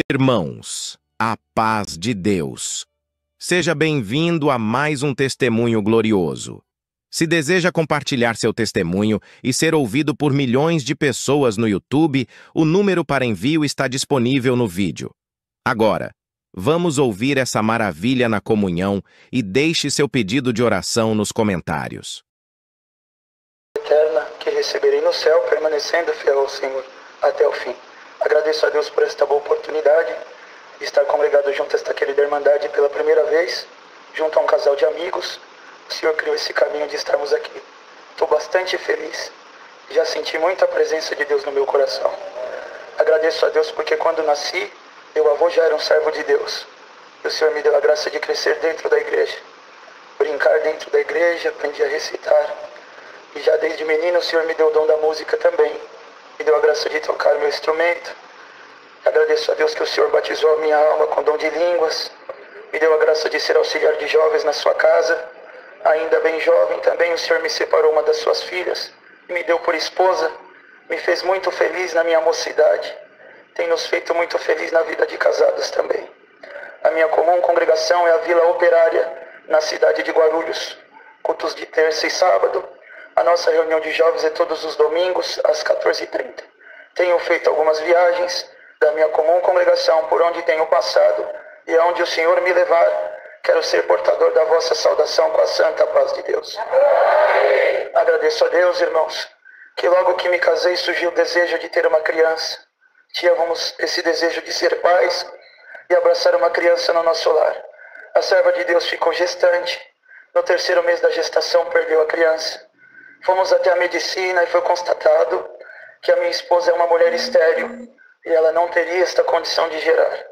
Irmãos, a paz de Deus. Seja bem-vindo a mais um testemunho glorioso. Se deseja compartilhar seu testemunho e ser ouvido por milhões de pessoas no YouTube, o número para envio está disponível no vídeo. Agora, vamos ouvir essa maravilha na comunhão e deixe seu pedido de oração nos comentários. Eterna que receberei no céu, permanecendo fiel ao Senhor até o fim. Agradeço a Deus por esta boa oportunidade de estar congregado junto a esta querida Irmandade pela primeira vez, junto a um casal de amigos. O Senhor criou esse caminho de estarmos aqui. Estou bastante feliz. Já senti muita presença de Deus no meu coração. Agradeço a Deus porque quando nasci, meu avô já era um servo de Deus. E o Senhor me deu a graça de crescer dentro da igreja. Brincar dentro da igreja, aprendi a recitar. E já desde menino o Senhor me deu o dom da música também. Me deu a graça de tocar meu instrumento. Agradeço a Deus que o Senhor batizou a minha alma com dom de línguas. Me deu a graça de ser auxiliar de jovens na sua casa. Ainda bem jovem também o Senhor me separou uma das suas filhas e me deu por esposa. Me fez muito feliz na minha mocidade. Tem nos feito muito feliz na vida de casados também. A minha comum congregação é a Vila Operária, na cidade de Guarulhos. Cultos de terça e sábado. A nossa reunião de jovens é todos os domingos, às 14h30. Tenho feito algumas viagens da minha comum congregação, por onde tenho passado e aonde o Senhor me levar. Quero ser portador da vossa saudação com a santa paz de Deus. Agradeço a Deus, irmãos, que logo que me casei surgiu o desejo de ter uma criança. Tínhamos esse desejo de ser pais e abraçar uma criança no nosso lar. A serva de Deus ficou gestante. No 3º mês da gestação perdeu a criança. Fomos até a medicina e foi constatado que a minha esposa é uma mulher estéril e ela não teria esta condição de gerar.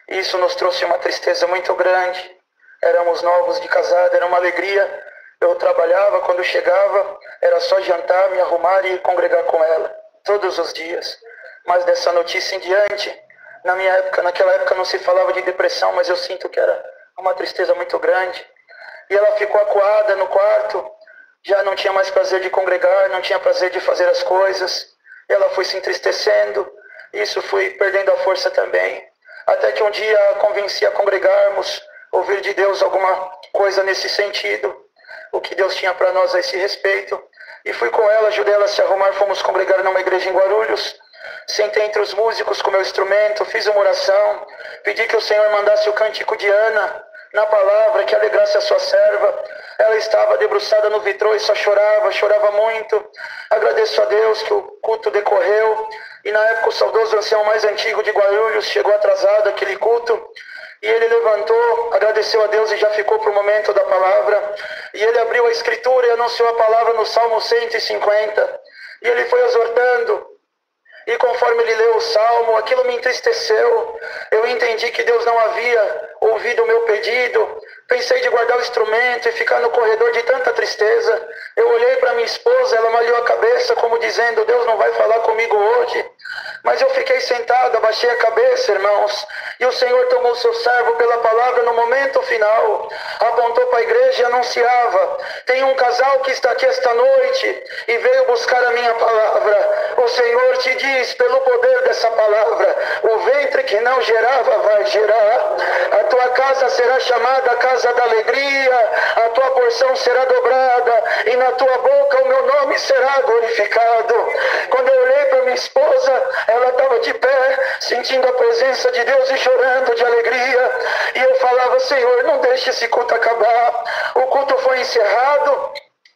Isso nos trouxe uma tristeza muito grande. Éramos novos de casado, era uma alegria. Eu trabalhava, quando chegava, era só jantar, me arrumar e ir congregar com ela, todos os dias. Mas dessa notícia em diante, naquela época não se falava de depressão, mas eu sinto que era uma tristeza muito grande. E ela ficou acuada no quarto. Já não tinha mais prazer de congregar, não tinha prazer de fazer as coisas. Ela foi se entristecendo, isso fui perdendo a força também. Até que um dia a convenci a congregarmos, ouvir de Deus alguma coisa nesse sentido, o que Deus tinha para nós a esse respeito. E fui com ela, ajudei ela a se arrumar, fomos congregar numa igreja em Guarulhos. Sentei entre os músicos com meu instrumento, fiz uma oração, pedi que o Senhor mandasse o cântico de Ana, na palavra, que alegrasse a sua serva. Ela estava debruçada no vitrô e só chorava muito. Agradeço a Deus que o culto decorreu. E na época o saudoso ancião mais antigo de Guarulhos chegou atrasado àquele culto. E ele levantou, agradeceu a Deus e já ficou para o momento da palavra. E ele abriu a escritura e anunciou a palavra no Salmo 150. E ele foi exortando. E conforme ele leu o Salmo, aquilo me entristeceu. Eu entendi que Deus não havia ouvido o meu pedido. Pensei de guardar o instrumento e ficar no corredor de tanta tristeza. Eu olhei para minha esposa, ela malhou a cabeça como dizendo, Deus não vai falar comigo hoje. Mas eu fiquei sentado, abaixei a cabeça, irmãos. E o Senhor tomou o seu servo pela palavra no momento final. Apontou para a igreja e anunciava, tem um casal que está aqui esta noite e veio buscar a minha palavra. O Senhor te diz, pelo poder dessa palavra, o ventre que não gerava vai gerar. A tua casa será chamada casa da alegria, a tua porção será dobrada e na tua boca o meu nome será glorificado. Quando eu olhei para minha esposa, ela estava de pé, sentindo a presença de Deus e chorando de alegria. E eu falava, Senhor, não deixe esse culto acabar. O culto foi encerrado.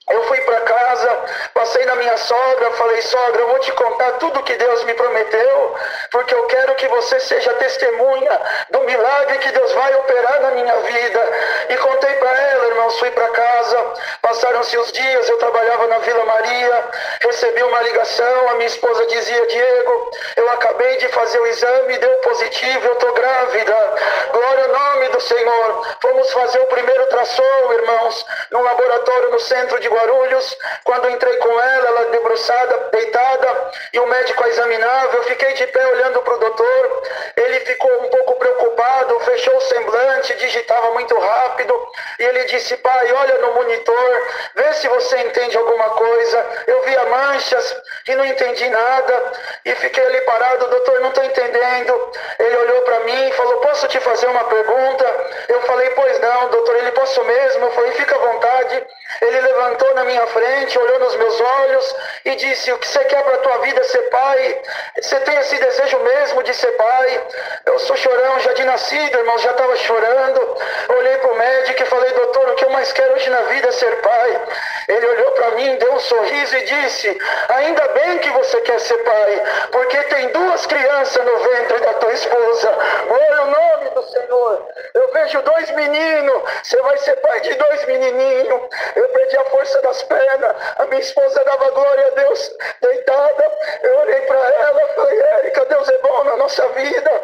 Eu fui para casa, passei na minha sogra, falei, sogra, eu vou te contar tudo que Deus me prometeu, porque eu quero que você seja testemunha do milagre que Deus vai operar na minha vida. E contei para ela, irmãos, fui para casa, passaram-se os dias, eu trabalhava na Vila Maria, recebi uma ligação, a minha esposa dizia, Diego, eu acabei de fazer o exame, deu positivo, eu estou grávida. Glória ao nome do Senhor. Fomos fazer o primeiro ultrassom, irmãos, num laboratório no centro de Guarulhos. Quando entrei com ela debruçada, deitada, e o médico a examinava, eu fiquei de pé olhando para o doutor. Ele ficou um pouco preocupado, fechou o semblante, digitava muito rápido, e ele disse, pai, olha no monitor, vê se você entende alguma coisa. Eu via manchas, e não entendi nada, e fiquei ali parado, doutor, não estou entendendo. Ele olhou para mim e falou, posso te fazer uma pergunta? Eu falei, pois não, doutor. Ele, posso mesmo? Eu falei, fica à vontade. Ele levantou na minha frente, olhou nos meus olhos e disse, o que você quer para a tua vida é ser pai? Você tem esse desejo mesmo de ser pai? Eu sou chorão, já de nascido, irmão, já estava chorando. Olhei para o médico e falei, doutor, o que eu mais quero hoje na vida é ser pai. Ele olhou para mim, deu um sorriso e disse, ainda bem que você quer ser pai, porque tem 2 crianças no ventre da tua esposa. Glória ao nome do Senhor. Eu vejo 2 meninos, você vai ser pai de 2 menininhos. Eu perdi a força das pernas, a minha esposa dava glória a Deus deitada. Eu olhei para ela e falei, Érica, Deus é bom na nossa vida.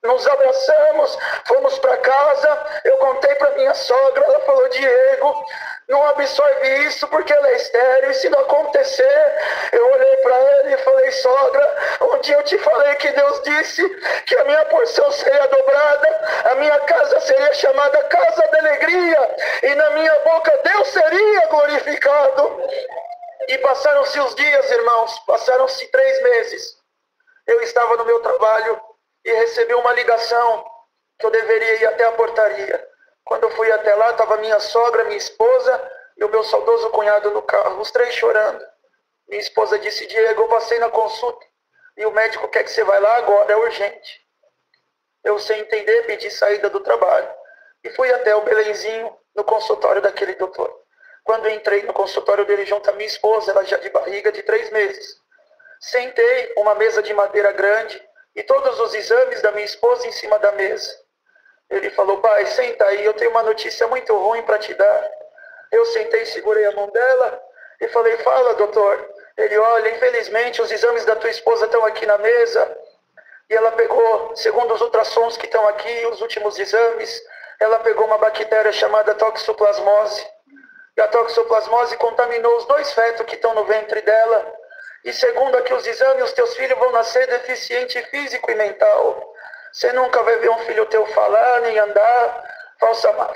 Nos abraçamos, fomos para casa, eu contei para minha sogra, ela falou, Diego, não absorve isso porque ela é estéril, e se não acontecer, eu olhei para ela e falei, sogra, um dia eu te falei que Deus disse que a minha porção seria dobrada, a minha casa seria chamada casa da alegria, e na minha boca Deus seria glorificado. E passaram-se os dias, irmãos, passaram-se 3 meses, eu estava no meu trabalho, e recebi uma ligação que eu deveria ir até a portaria. Quando eu fui até lá, estava minha sogra, minha esposa e o meu saudoso cunhado no carro, os 3 chorando. Minha esposa disse, Diego, eu passei na consulta e o médico quer que você vá lá agora, é urgente. Eu, sem entender, pedi saída do trabalho e fui até o Belenzinho, no consultório daquele doutor. Quando eu entrei no consultório dele junto à minha esposa, ela já de barriga de 3 meses, sentei uma mesa de madeira grande, e todos os exames da minha esposa em cima da mesa. Ele falou, pai, senta aí, eu tenho uma notícia muito ruim para te dar. Eu sentei, segurei a mão dela e falei, fala, doutor. Ele, olha, infelizmente os exames da tua esposa estão aqui na mesa. E ela pegou, segundo os ultrassons que estão aqui, os últimos exames, ela pegou uma bactéria chamada toxoplasmose. E a toxoplasmose contaminou os 2 fetos que estão no ventre dela. E segundo aqui os exames, os teus filhos vão nascer deficiente físico e mental. Você nunca vai ver um filho teu falar, nem andar,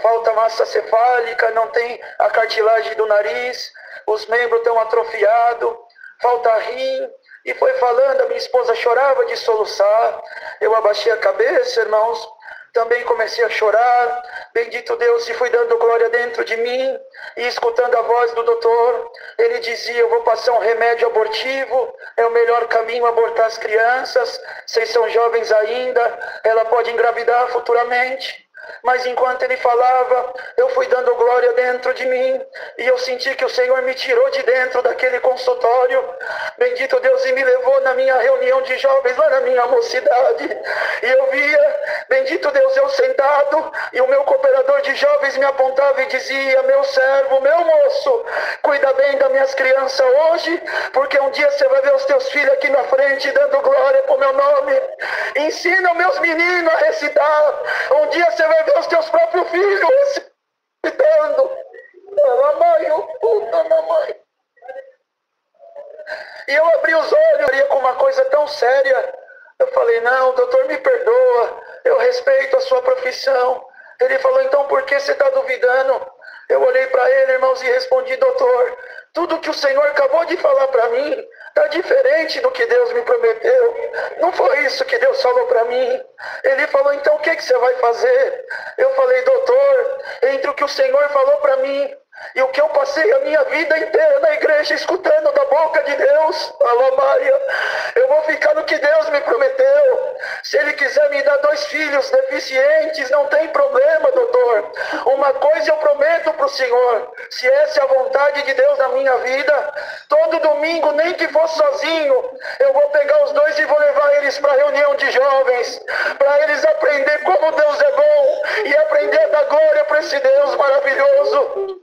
falta massa cefálica, não tem a cartilagem do nariz, os membros estão atrofiados, falta rim. E foi falando, a minha esposa chorava de soluçar. Eu abaixei a cabeça, irmãos, também comecei a chorar. Bendito Deus, e fui dando glória dentro de mim. E escutando a voz do doutor, ele dizia, eu vou passar um remédio abortivo, é o melhor caminho abortar as crianças. Vocês são jovens ainda, ela pode engravidar futuramente. Mas enquanto ele falava, eu fui dando glória dentro de mim, e eu senti que o Senhor me tirou de dentro daquele consultório, bendito Deus, e me levou na minha reunião de jovens, lá na minha mocidade, e eu via, bendito Deus, eu sentado, e o meu cooperador de jovens me apontava e dizia, meu servo, meu moço, cuida bem das minhas crianças hoje, porque um dia você vai ver os teus filhos aqui na frente, dando glória pro meu nome, ensina os meus meninos a recitar, um dia você vai ver os teus próprios filhos recitando. Mamãe. E eu abri os olhos com uma coisa tão séria. Eu falei, não, doutor, me perdoa. Eu respeito a sua profissão. Ele falou, então por que você está duvidando? Eu olhei para ele, irmãos, e respondi, doutor, tudo que o Senhor acabou de falar para mim está diferente do que Deus me prometeu. Não foi isso que Deus falou para mim. Ele falou, então o que você vai fazer? Eu falei, doutor, entre o que o Senhor falou para mim e o que eu passei a minha vida inteira na igreja escutando da boca de Deus, alô Maria, eu vou ficar no que Deus me prometeu. Se Ele quiser me dar 2 filhos deficientes, não tem problema, doutor. Uma coisa eu prometo para o Senhor, se essa é a vontade de Deus na minha vida, todo domingo, nem que for sozinho, eu vou pegar os 2 e vou levar eles para a reunião de jovens, para eles aprender como Deus é bom e aprender a dar glória para esse Deus maravilhoso.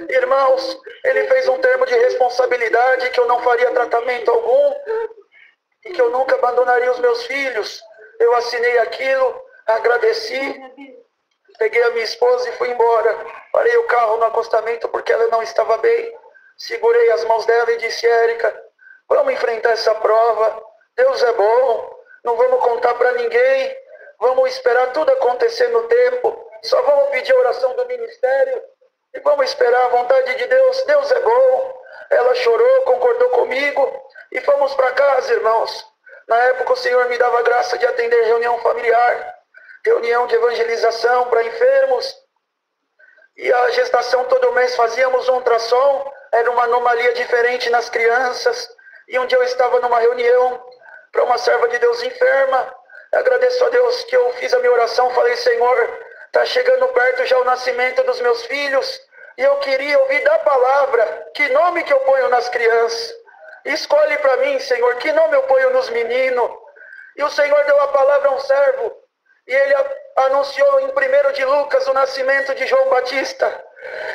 Irmãos, ele fez um termo de responsabilidade que eu não faria tratamento algum e que eu nunca abandonaria os meus filhos. Eu assinei aquilo, agradeci, peguei a minha esposa e fui embora. Parei o carro no acostamento porque ela não estava bem. Segurei as mãos dela e disse, Érica, vamos enfrentar essa prova. Deus é bom, não vamos contar para ninguém. Vamos esperar tudo acontecer no tempo. Só vamos pedir a oração do ministério. E vamos esperar a vontade de Deus. Deus é bom. Ela chorou, concordou comigo. E fomos para casa, irmãos. Na época o Senhor me dava graça de atender reunião familiar, reunião de evangelização para enfermos. E a gestação todo mês fazíamos um ultrassom, era uma anomalia diferente nas crianças. E um dia eu estava numa reunião para uma serva de Deus enferma. Agradeço a Deus que eu fiz a minha oração, falei, Senhor, está chegando perto já o nascimento dos meus filhos, e eu queria ouvir da palavra, que nome que eu ponho nas crianças? Escolhe para mim, Senhor, que nome eu ponho nos meninos? E o Senhor deu a palavra a um servo, e ele anunciou em 1 de Lucas o nascimento de João Batista.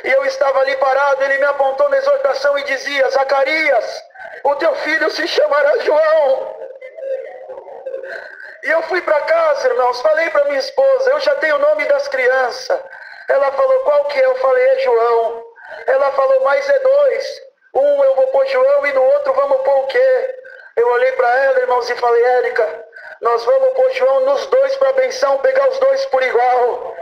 E eu estava ali parado, ele me apontou na exortação e dizia, Zacarias, o teu filho se chamará João. E eu fui para casa, irmãos, falei para minha esposa, eu já tenho o nome das crianças. Ela falou, qual que é? Eu falei, é João. Ela falou, mas é 2. Um eu vou pôr João e no outro vamos pôr o quê? Eu olhei para ela, irmãos, e falei, Érica, nós vamos pôr João nos 2 para a benção, pegar os 2 por igual.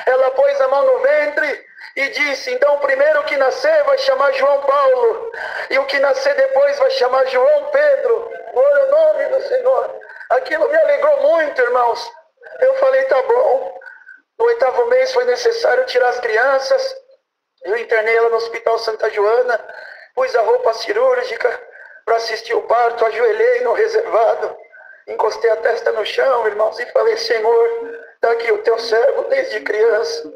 Ela pôs a mão no ventre e disse, então o primeiro que nascer vai chamar João Paulo, e o que nascer depois vai chamar João Pedro. Glória ao nome do Senhor. Aquilo me alegrou muito, irmãos. Eu falei, tá bom. No 8º mês foi necessário tirar as crianças. Eu internei ela no Hospital Santa Joana, pus a roupa cirúrgica para assistir o parto, ajoelhei no reservado, encostei a testa no chão, irmãos, e falei, Senhor, está aqui o teu servo desde criança.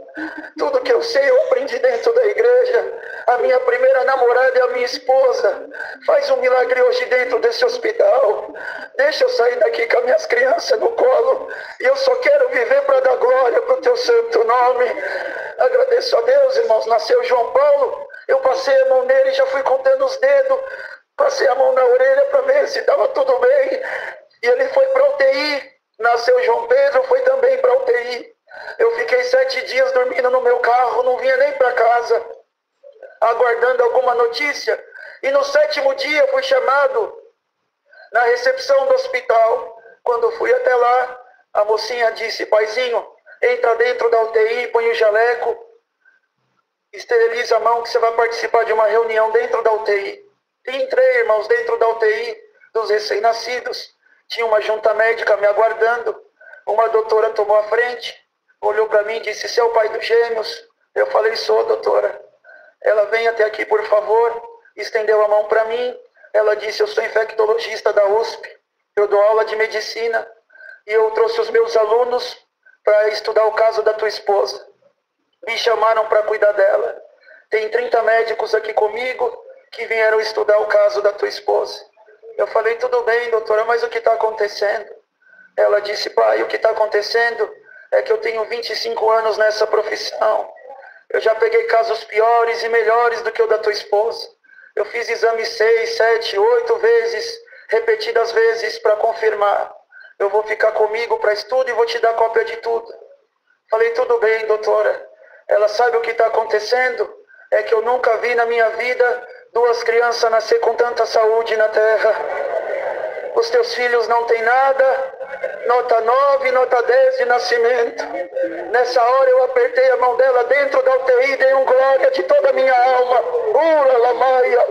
Tudo que eu sei eu aprendi dentro da igreja. A minha primeira namorada é a minha esposa. Faz um milagre hoje dentro desse hospital. Deixa eu sair daqui com as minhas crianças no colo. E eu só quero viver para dar glória para o teu santo nome. Agradeço a Deus, irmãos. Nasceu João Paulo. Eu passei a mão nele, já fui contando os dedos. Passei a mão na orelha para ver se estava tudo bem. E ele foi para a UTI. Nasceu João Pedro, foi também para a UTI. Eu fiquei 7 dias dormindo no meu carro, não vinha nem para casa, aguardando alguma notícia. E no 7º dia fui chamado na recepção do hospital. Quando fui até lá, a mocinha disse, paizinho, entra dentro da UTI, põe o jaleco, esteriliza a mão que você vai participar de uma reunião dentro da UTI. E entrei, irmãos, dentro da UTI dos recém-nascidos. Tinha uma junta médica me aguardando. Uma doutora tomou a frente, olhou para mim e disse, você é o pai dos gêmeos? Eu falei, sou, doutora. Ela, vem até aqui, por favor. Estendeu a mão para mim. Ela disse, eu sou infectologista da USP. Eu dou aula de medicina. E eu trouxe os meus alunos para estudar o caso da tua esposa. Me chamaram para cuidar dela. Tem 30 médicos aqui comigo que vieram estudar o caso da tua esposa. Eu falei, tudo bem, doutora, mas o que está acontecendo? Ela disse, pai, o que está acontecendo é que eu tenho 25 anos nessa profissão. Eu já peguei casos piores e melhores do que o da tua esposa. Eu fiz exame 6, 7, 8 vezes, repetidas vezes para confirmar. Eu vou ficar comigo para estudo e vou te dar cópia de tudo. Falei, tudo bem, doutora. Ela, sabe o que está acontecendo? É que eu nunca vi na minha vida 2 crianças nascer com tanta saúde na terra. Os teus filhos não têm nada, nota 9, nota 10 de nascimento. Nessa hora eu apertei a mão dela dentro da UTI e dei um glória de toda a minha alma. Lamaia.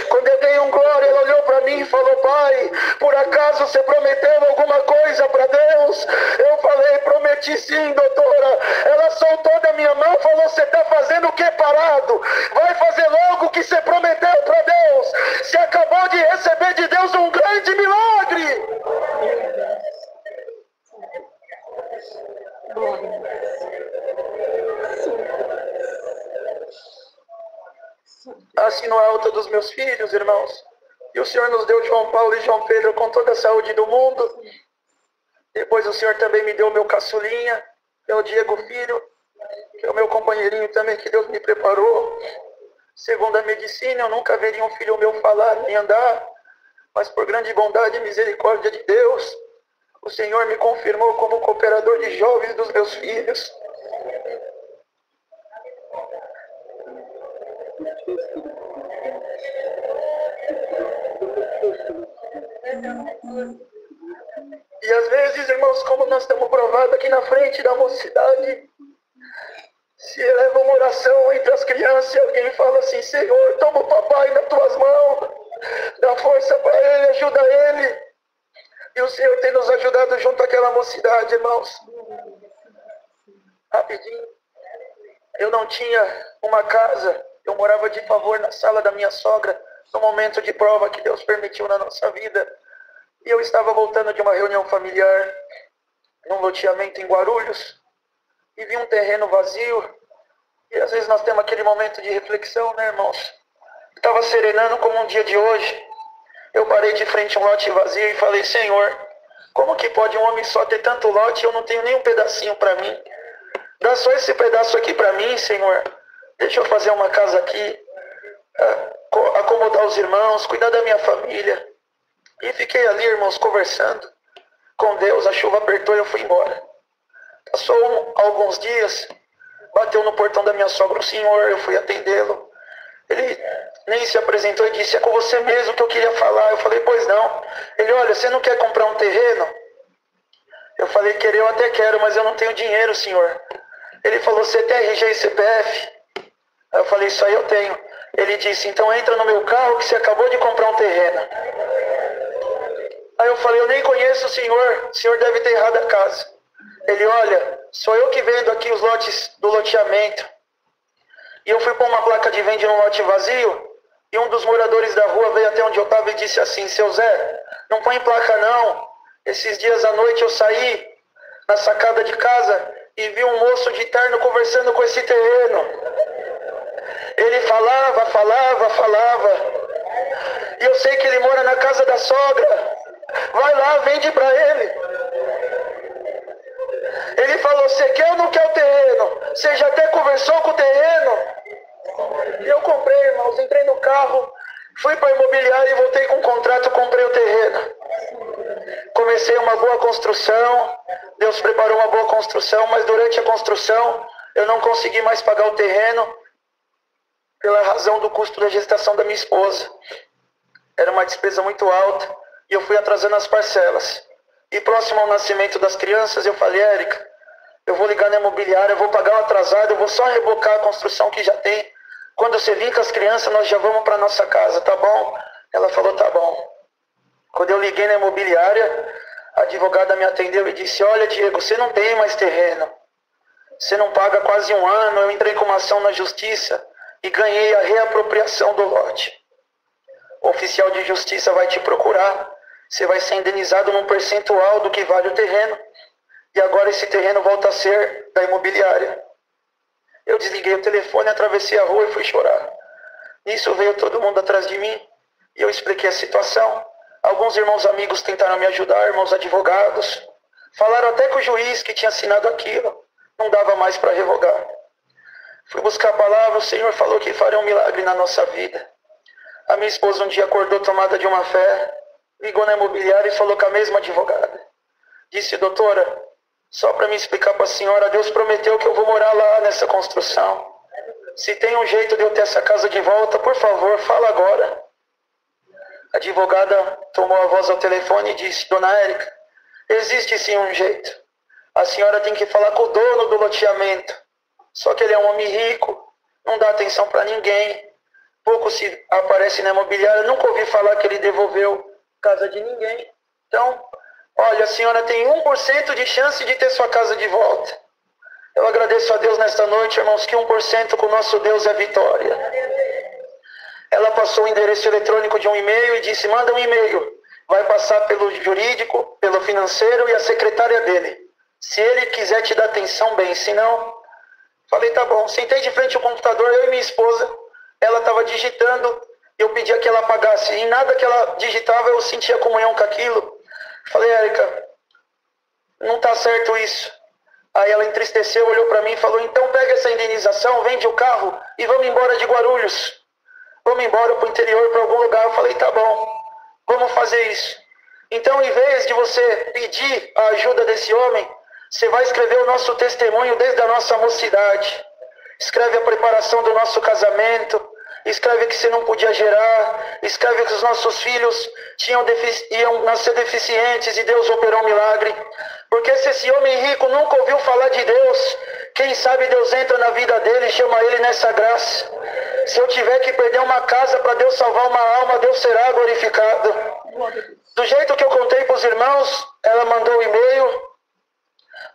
Quando eu dei um glória, ela olhou para mim e falou, pai, por acaso você prometeu alguma coisa para Deus? Eu falei, prometi sim, doutora. Ela soltou da minha mão e falou, você está fazendo o que parado? Vai fazer logo o que você prometeu para Deus. Você acabou de receber de Deus um grande milagre. Assino a alta dos meus filhos, irmãos. E o Senhor nos deu João Paulo e João Pedro com toda a saúde do mundo. Depois o Senhor também me deu meu caçulinha, meu Diego Filho, que é o meu companheirinho também, que Deus me preparou. Segundo a medicina, eu nunca veria um filho meu falar nem andar, mas por grande bondade e misericórdia de Deus, o Senhor me confirmou como cooperador de jovens dos meus filhos. E às vezes, irmãos, como nós estamos provados aqui na frente da mocidade, se eleva uma oração entre as crianças e alguém fala assim, Senhor, toma o papai nas tuas mãos. Dá força para ele, ajuda ele. E o Senhor tem nos ajudado junto àquela mocidade, irmãos. Rapidinho. Eu não tinha uma casa. Eu morava de favor na sala da minha sogra, no momento de prova que Deus permitiu na nossa vida. E eu estava voltando de uma reunião familiar, num loteamento em Guarulhos, e vi um terreno vazio. E às vezes nós temos aquele momento de reflexão, né, irmãos? Estava serenando como um dia de hoje. Eu parei de frente a um lote vazio e falei: Senhor, como que pode um homem só ter tanto lote e eu não tenho nem um pedacinho para mim? Dá só esse pedaço aqui para mim, Senhor. Deixa eu fazer uma casa aqui, acomodar os irmãos, cuidar da minha família. E fiquei ali, irmãos, conversando com Deus. A chuva apertou e eu fui embora. Passou alguns dias, bateu no portão da minha sogra um senhor, eu fui atendê-lo. Ele nem se apresentou e disse: é com você mesmo que eu queria falar. Eu falei: pois não. Ele: olha, você não quer comprar um terreno? Eu falei: querer eu até quero, mas eu não tenho dinheiro, senhor. Ele falou: você tem RG e CPF? Aí eu falei: isso aí eu tenho. Ele disse: então entra no meu carro que você acabou de comprar um terreno. Aí eu falei: eu nem conheço o senhor deve ter errado a casa. Ele: olha, sou eu que vendo aqui os lotes do loteamento. E eu fui pôr uma placa de vende num lote vazio, e um dos moradores da rua veio até onde eu estava e disse assim: seu Zé, não põe placa não. Esses dias à noite eu saí na sacada de casa e vi um moço de terno conversando com esse terreno. Ele falava. E eu sei que ele mora na casa da sogra. Vai lá, vende para ele. Ele falou: você quer ou não quer o terreno? Você já até conversou com o terreno? E eu comprei, irmãos, entrei no carro, fui para a imobiliária e voltei com um contrato, comprei o terreno. Comecei uma boa construção, Deus preparou uma boa construção, mas durante a construção eu não consegui mais pagar o terreno pela razão do custo da gestação da minha esposa. Era uma despesa muito alta e eu fui atrasando as parcelas. E próximo ao nascimento das crianças, eu falei: Érica, eu vou ligar na imobiliária, eu vou pagar o atrasado, eu vou só rebocar a construção que já tem. Quando você vir com as crianças, nós já vamos para nossa casa, tá bom? Ela falou: tá bom. Quando eu liguei na imobiliária, a advogada me atendeu e disse: olha, Diego, você não tem mais terreno. Você não paga quase um ano. Eu entrei com uma ação na justiça e ganhei a reapropriação do lote. O oficial de justiça vai te procurar. Você vai ser indenizado num percentual do que vale o terreno. E agora esse terreno volta a ser da imobiliária. Eu desliguei o telefone, atravessei a rua e fui chorar. Nisso veio todo mundo atrás de mim e eu expliquei a situação. Alguns irmãos amigos tentaram me ajudar, irmãos advogados. Falaram até que o juiz que tinha assinado aquilo não dava mais para revogar. Fui buscar a palavra, o Senhor falou que faria um milagre na nossa vida. A minha esposa um dia acordou tomada de uma fé, ligou na imobiliária e falou com a mesma advogada. Disse: doutora, só para me explicar para a senhora, Deus prometeu que eu vou morar lá nessa construção. Se tem um jeito de eu ter essa casa de volta, por favor, fala agora. A advogada tomou a voz ao telefone e disse: dona Érica, existe sim um jeito. A senhora tem que falar com o dono do loteamento. Só que ele é um homem rico, não dá atenção para ninguém. Pouco se aparece na imobiliária, nunca ouvi falar que ele devolveu casa de ninguém. Então, olha, a senhora tem 1% de chance de ter sua casa de volta. Eu agradeço a Deus nesta noite, irmãos, que 1% com o nosso Deus é vitória. Ela passou o endereço eletrônico de um e-mail e disse: manda um e-mail. Vai passar pelo jurídico, pelo financeiro e a secretária dele. Se ele quiser te dar atenção, bem. Se não, falei: tá bom. Sentei de frente ao computador, eu e minha esposa. Ela estava digitando, eu pedia que ela apagasse. E nada que ela digitava eu sentia comunhão com aquilo. Falei: Érica, não está certo isso. Aí ela entristeceu, olhou para mim e falou: então pega essa indenização, vende o carro e vamos embora de Guarulhos. Vamos embora para o interior, para algum lugar. Eu falei: tá bom, vamos fazer isso. Então, em vez de você pedir a ajuda desse homem, você vai escrever o nosso testemunho desde a nossa mocidade. Escreve a preparação do nosso casamento, escreve que você não podia gerar, escreve que os nossos filhos iam nascer deficientes e Deus operou um milagre. Porque se esse homem rico nunca ouviu falar de Deus, quem sabe Deus entra na vida dele e chama ele nessa graça. Se eu tiver que perder uma casa para Deus salvar uma alma, Deus será glorificado. Do jeito que eu contei para os irmãos, ela mandou o e-mail.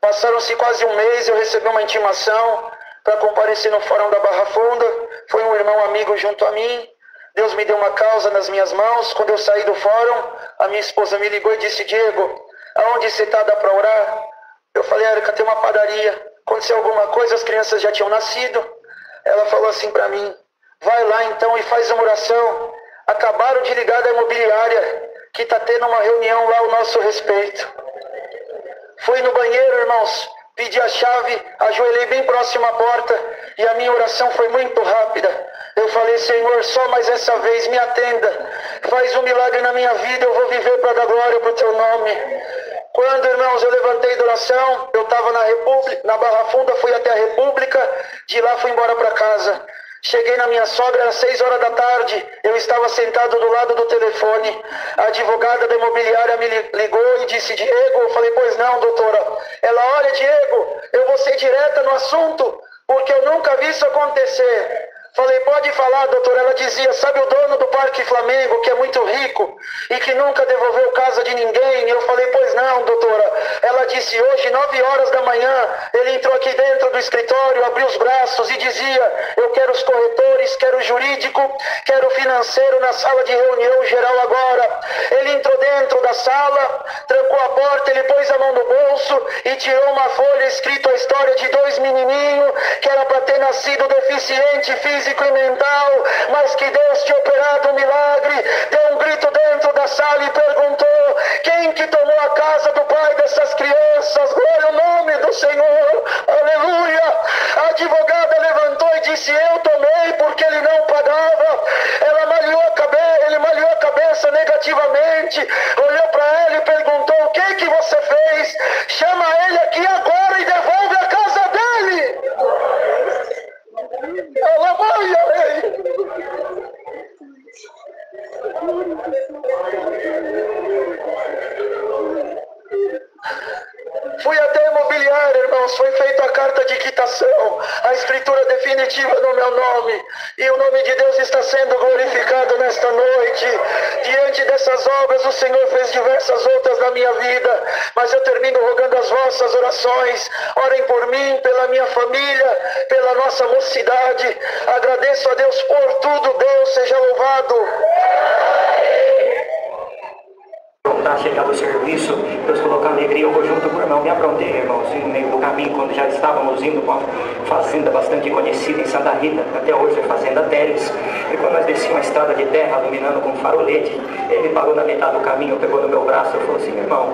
Passaram-se quase um mês, eu recebi uma intimação para comparecer no Fórum da Barra Funda. Foi um irmão amigo junto a mim. Deus me deu uma causa nas minhas mãos. Quando eu saí do fórum, a minha esposa me ligou e disse: Diego, aonde você está? Dá para orar? Eu falei: Érica, tem uma padaria. Aconteceu alguma coisa, as crianças já tinham nascido. Ela falou assim para mim: vai lá então e faz uma oração. Acabaram de ligar da imobiliária, que está tendo uma reunião lá ao nosso respeito. Fui no banheiro, irmãos, pedi a chave, ajoelhei bem próximo à porta e a minha oração foi muito rápida. Eu falei: Senhor, só mais essa vez me atenda. Faz um milagre na minha vida, eu vou viver para dar glória para o teu nome. Quando, irmãos, eu levantei da oração, eu estava na Barra Funda, fui até a República, de lá fui embora para casa. Cheguei na minha sogra, às 6 horas da tarde, eu estava sentado do lado do telefone. A advogada da imobiliária me ligou e disse: Diego, eu falei: pois não, doutora. Ela: olha, Diego, eu vou ser direta no assunto, porque eu nunca vi isso acontecer. Falei: pode falar, doutora. Ela dizia: sabe o dono do Parque Flamengo, que é muito rico e que nunca devolveu casa de ninguém? E eu falei: pois não, doutora. Ela disse: hoje, 9 horas da manhã, ele entrou aqui dentro do escritório, abriu os braços e dizia: eu quero os corretores, quero o jurídico, quero o financeiro na sala de reunião geral agora. Ele entrou dentro da sala, trancou a porta, ele pôs a mão no bolso e tirou uma folha escrito a história de 2 menininhos que era para ter nascido deficiente físico e mental, mas que Deus tinha operado um milagre. Deu um grito dentro da sala e perguntou: quem que tomou a casa do pai dessas crianças? Glória ao nome do Senhor, aleluia. A advogada levantou e disse: eu tomei porque ele não pagava. Ele malhou a cabeça negativamente, olhou para ela e perguntou: o que você fez? Chama ele aqui agora e devolve a casa dele. Fui até a imobiliária, irmãos, foi feita a carta de quitação, a escritura definitiva no meu nome, e o nome de Deus está sendo glorificado nesta noite. Diante dessas obras, o Senhor fez diversas outras na minha vida, mas eu termino rogando as vossas orações. Orem por mim, pela minha família, pela nossa mocidade. Agradeço a Deus por tudo. Deus seja louvado. Tá chegando o serviço, Deus colocar alegria, eu vou junto com o irmão, me aprontei, irmãos, no meio do caminho, quando já estávamos indo para uma fazenda bastante conhecida em Santa Rita, até hoje é Fazenda Teles, e quando nós descíamos a estrada de terra, iluminando com farolete, ele parou na metade do caminho, pegou no meu braço e falou assim: irmão,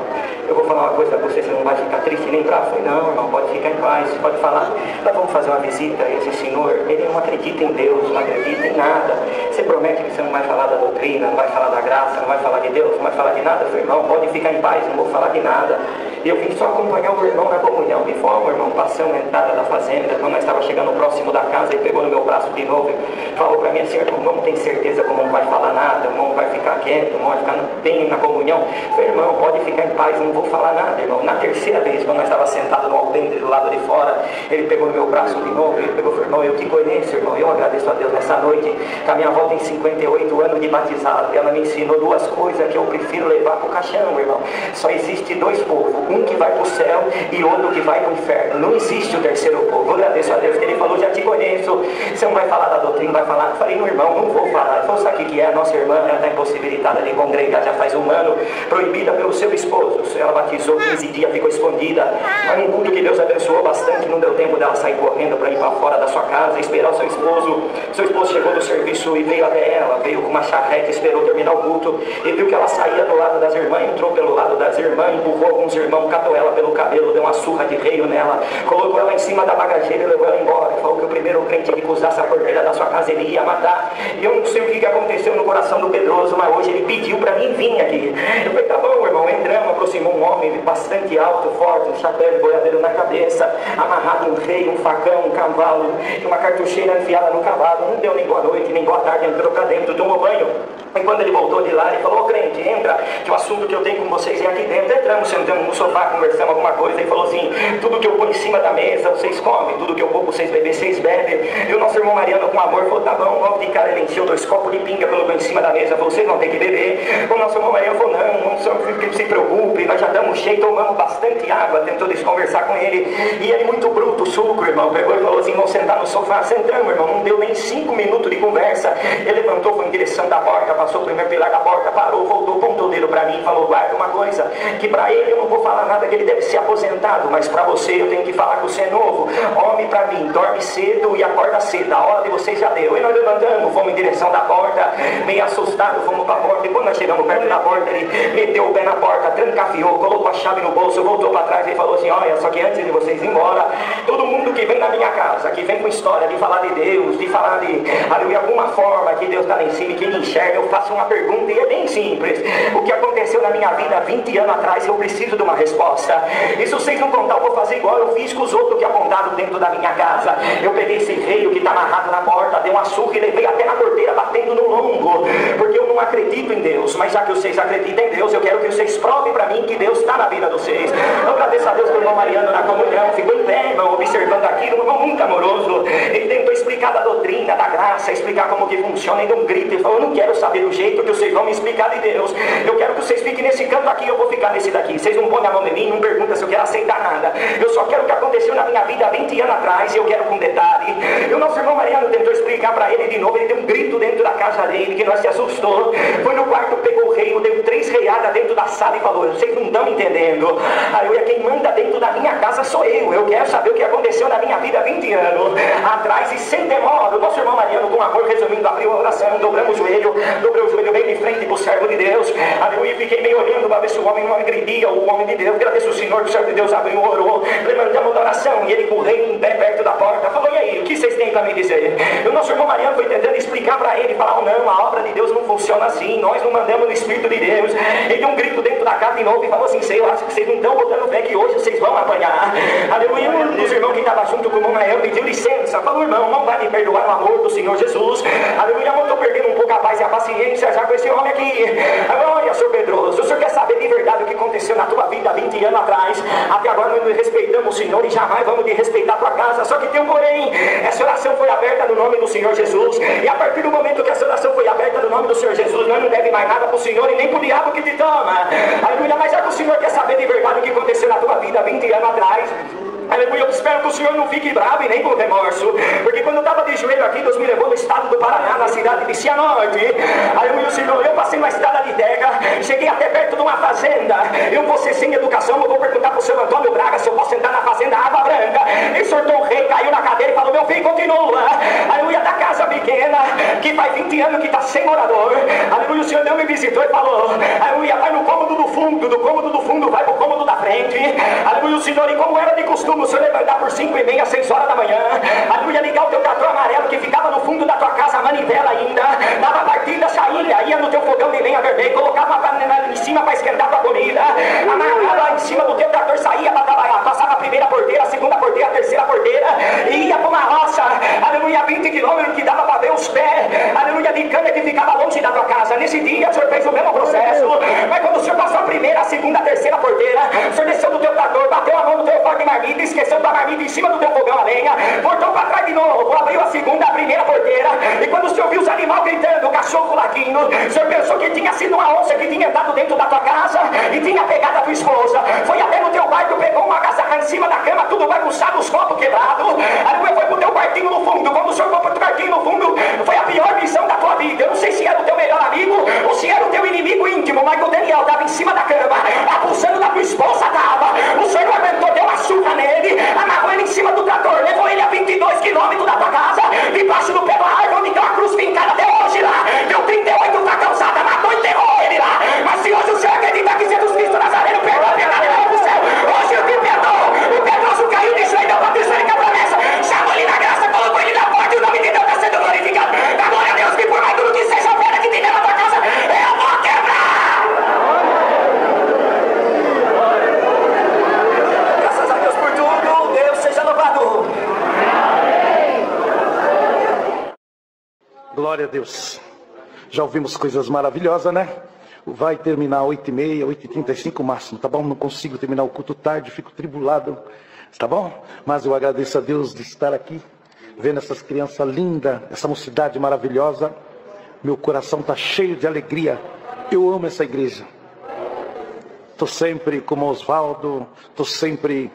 eu vou falar uma coisa para você, você não vai ficar triste nem bravo. Eu falei: não, irmão, pode ficar em paz, pode falar, nós vamos fazer uma visita a esse senhor, ele não acredita em Deus, não acredita em nada, você promete que você não vai falar da doutrina, não vai falar da graça, não vai falar de Deus, não vai falar de nada? Eu falei: irmão, pode ficar em paz, não vou falar de nada. E eu vim só acompanhar o irmão na comunhão. E fomos, irmão, passamos a entrada da fazenda. Quando nós estávamos chegando próximo da casa, ele pegou no meu braço de novo e falou para mim assim: irmão, não tem certeza que o irmão não vai falar nada, o irmão vai ficar quieto, o irmão vai ficar bem na comunhão. Eu falei: irmão, pode ficar em paz, não vou falar nada, irmão. Na terceira vez, quando nós estávamos sentados no alpendre do lado de fora, ele pegou no meu braço de novo, ele pegou e falou: irmão, eu te conheço, irmão, eu agradeço a Deus nessa noite, que a minha avó tem 58 anos de batizado, e ela me ensinou 2 coisas que eu prefiro levar para o caixão, irmão. Só existe 2 povos, um que vai para o céu e outro que vai para o inferno. Não existe o terceiro povo. Eu agradeço a Deus que ele falou: já te conheço, você não vai falar da doutrina, vai falar. Eu falei: não, irmão, não vou falar. Ele falou: sabe o que é? A nossa irmã, ela está impossibilitada de congregar já faz 1 ano, proibida pelo seu esposo. Ela batizou 15 dias, ficou escondida, mas um culto que Deus abençoou bastante, não deu tempo dela sair correndo para ir para fora da sua casa, esperar o seu esposo. Seu esposo chegou do serviço e veio até ela, veio com uma charrete, esperou terminar o culto, e viu que ela saía do lado das irmãs, entrou pelo lado das irmãs, empurrou alguns irmãos, catou ela pelo cabelo, deu uma surra de reio nela, colocou ela em cima da bagageira e levou ela embora. Falou que o primeiro crente que cruzasse a porteira da sua casa ele ia matar. E eu não sei o que aconteceu no coração do Pedroso, mas hoje ele pediu para mim vir aqui. Eu falei: tá bom, irmão. Entramos, aproximou um homem bastante alto, forte, um chapéu de boiadeiro na cabeça, amarrado um reio, um facão, um cavalo e uma cartucheira enfiada no cavalo. Não deu nem boa noite, nem boa tarde, entrou para dentro, tomou banho. E quando ele voltou de lá, ele falou: ô crente, entra, que o assunto que eu tenho com vocês é aqui dentro. Entramos, sentamos no sofá, conversamos alguma coisa. Ele falou assim: tudo que eu vou em cima da mesa, vocês comem, tudo que eu vou vocês beber, vocês bebem. E o nosso irmão Mariano com amor falou, tá bom, logo de cara ele encheu 2 copos de pinga, colocou em cima da mesa, falou, vocês vão ter que beber. O nosso irmão Mariano falou, não se preocupe, nós já estamos cheios, tomamos bastante água, tentou desconversar com ele. E ele muito bruto, suco, irmão, pegou e falou assim, vamos sentar no sofá. Sentamos, irmão, não deu nem 5 minutos de conversa. Ele levantou, foi em direção da porta, passou o primeiro pilar da porta, parou, voltou, apontou o dedo pra mim e falou, guarda uma coisa, que pra ele eu não vou falar nada, que ele deve ser aposentado, mas pra você eu tenho que falar que você é novo. Homem pra mim, dorme cedo e acorda cedo, a hora de vocês já deu. E nós levantamos, fomos em direção da porta, meio assustado, fomos pra porta, e quando nós chegamos perto da porta, ele meteu o pé na porta, trancafiou, colocou a chave no bolso, voltou pra trás e falou assim, olha, só que antes de vocês ir embora, todo mundo que vem na minha casa, que vem com história de falar de Deus, de falar de alguma forma que Deus está lá em cima e que me enxerga, eu faço uma pergunta e é bem simples. O que aconteceu na minha vida 20 anos atrás, eu preciso de uma resposta. E se vocês não contar, eu vou fazer igual eu fiz com os outros que apontaram dentro da minha casa. Eu peguei esse reio que está amarrado na porta, dei uma surra e levei até na porteira batendo no lombo, porque eu não acredito em Deus, mas já que vocês acreditam em Deus, eu quero que vocês provem para mim que Deus está na vida de vocês. Eu agradeço a Deus pelo irmão Mariano na comunhão, ficou em pé, irmão, observando aquilo, um irmão muito amoroso. Ele tentou explicar da doutrina, da graça, explicar como que funciona, e deu um grito, ele falou, eu não quero saber do jeito que vocês vão me explicar de Deus, eu quero que vocês fiquem nesse canto aqui, eu vou ficar nesse daqui, vocês não põem a mão em mim, não perguntam se eu quero aceitar nada, eu só quero o que aconteceu na minha vida há 20 anos atrás, e eu quero com detalhe. E o nosso irmão Mariano tentou explicar para ele de novo, ele deu um grito dentro da casa dele, que nós se assustou, foi no quarto, pegou o rei, deu 3 reiadas dentro da sala e falou, vocês não estão entendendo, aí quem manda dentro da minha casa sou eu quero saber o que aconteceu na minha vida há 20 anos atrás, e sem demora, o nosso irmão Mariano com amor, resumindo, abriu a oração, dobrou o joelho bem de frente para o servo de Deus, aleluia, e fiquei meio olhando para ver se o homem não agredia o homem de Deus. Agradeço o Senhor que o servo de Deus abriu, orou, levantamos da oração, e ele com o rei em pé perto da porta, falou, e aí, o que vocês têm para me dizer? E o nosso irmão Mariano foi tentando explicar para ele, falou, não, a obra de Deus não funciona assim, nós não mandamos no Espírito de Deus. Ele deu um grito dentro da casa de novo e falou assim, eu acho que vocês não estão botando fé que hoje vocês vão apanhar, aleluia. Um dos irmãos que estava junto com o irmão Mariano pediu licença, falou, irmão, não vai me perdoar o amor do Senhor Jesus, aleluia, eu estou perdendo um pouco a paz e a paciência já com esse homem aqui. Olha, senhor Pedroso, o senhor quer saber de verdade o que aconteceu na tua vida há 20 anos atrás? Até agora nós nos respeitamos o Senhor e jamais vamos de respeitar a tua casa, só que tem um porém, essa oração foi aberta no nome do Senhor Jesus, e a partir do momento que essa oração foi aberta no nome do Senhor Jesus, nós não devemos mais nada para o Senhor e nem para o diabo que te toma, aleluia. Mas já que o Senhor quer saber de verdade o que aconteceu na tua vida há 20 anos atrás, aleluia, eu espero que o Senhor não fique bravo e nem com remorso, porque quando eu estava de joelho aqui, Deus me levou no estado do Paraná, na cidade de Cianorte, aleluia, Senhor, eu passei uma estrada de terra, cheguei até perto de uma fazenda, eu vou ser sem educação, eu vou perguntar para o seu Antônio Braga se eu posso entrar na fazenda Água Branca. Ele sortou o rei, caiu na cadeira e falou, meu filho, continua, aleluia, da casa pequena, que faz 20 anos que está sem morador, aleluia, o Senhor não me visitou e falou, aleluia, vai no cômodo do fundo, do cômodo do fundo vai para o cômodo da frente, aleluia, o Senhor, e como era de costume, o Senhor levantar por 5h30, 6 horas da manhã, aleluia, ligar o teu trator amarelo que ficava no fundo da tua casa, manivela ainda, dava partida, saía, ia no teu fogão de lenha vermelho, colocava a panela em cima para esquentar tua comida, amarrava em cima do teu trator, saía para trabalhar, passava a primeira porteira, a segunda porteira, a terceira porteira, e ia para uma roça, aleluia, 20 quilômetros que dava para ver os pés, aleluia, de cana que ficava longe da tua casa. Nesse dia o Senhor fez o mesmo processo, mas quando o Senhor passou a primeira, a segunda, a terceira porteira, o Senhor desceu do teu trator, bateu a mão no teu forno de marmita, esqueceu da marmita em cima do teu fogão a lenha, voltou para trás de novo, abriu a segunda, a primeira porteira, e quando o Senhor viu os animais gritando, o cachorro latindo, o Senhor pensou que tinha sido uma onça que tinha entrado dentro da tua casa e tinha pegado a tua esposa, foi até no teu quarto, pegou uma agasalha em cima da cama, tudo bagunçado, os copos quebrados, aí foi pro teu quartinho no fundo. Quando o Senhor foi pro teu quartinho no fundo, foi a pior missão da tua vida. Eu não sei se era o teu melhor amigo ou se era o teu inimigo íntimo, mas o Daniel estava em cima da cama, abusando da tua esposa, o Senhor não aguentou, deu uma surra nele, amarrou ele em cima do trator, levou ele a 22 quilômetros da tua casa, debaixo do pé da árvore onde tem uma cruz fincada até hoje lá, deu 38 pra calçada, matou e enterrou ele lá. Mas se hoje o Senhor acredita que Jesus Cristo Nazareno perdoa a pecado e leva pro céu, hoje eu te perdoo. O Pedroso caiu de joelho, deu batismo com a promessa, chamou ele na graça, colocou ele na porta e o nome de Deus está sendo glorificado. Dá glória a Deus que por mais duro que seja a pedra que tem na tua casa, eu vou quebrar. Graças a Deus por tudo, Deus seja louvado. Glória a Deus. Já ouvimos coisas maravilhosas, né? Vai terminar 8h30, 8h35 máximo, tá bom? Não consigo terminar o culto tarde, fico tribulado. tá bom? Mas eu agradeço a Deus de estar aqui, vendo essas crianças lindas, essa mocidade maravilhosa. Meu coração está cheio de alegria. Eu amo essa igreja. Estou sempre como Oswaldo, estou sempre...